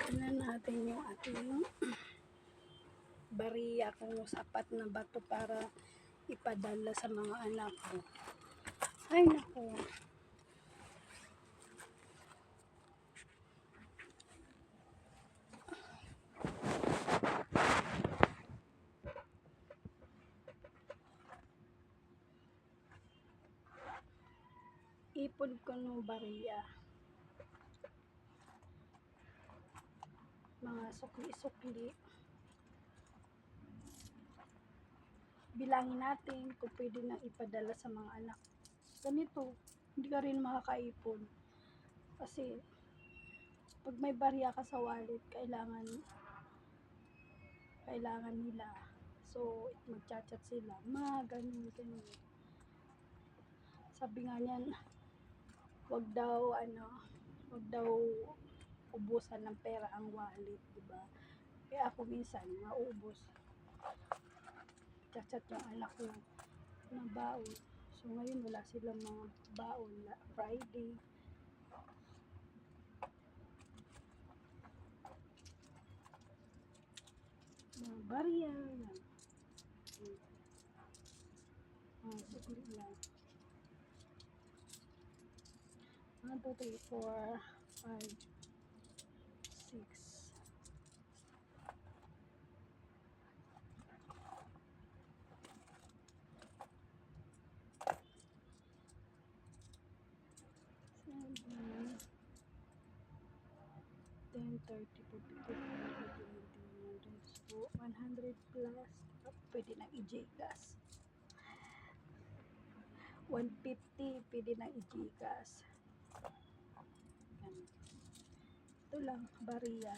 Tingnan natin yung ating bariya kung sapat na ba to para ipadala sa mga anak ko. Ay nako. Ipon ko ng bariya. Mga sukli-sukli. Bilangin natin kung pwede na ipadala sa mga anak. Ganito, hindi ka rin makakaipon. Kasi, pag may bariya ka sa wallet, kailangan nila. So, magchat-chat sila. Ganun. Sabi nga niyan, wag daw ubusan ng pera ang wallet, diba? Kaya ako minsan, mauubos. Chat-chat yung anak ko na baon. So, ngayon wala silang mga baon na Friday. Mga bariya yan. Sukli lang. 1, 2, 3, 4, 5, 6. So, 100 plus. Pwede na i-Gcash. 150 pwede na i-Gcash. Ito lang, bariya.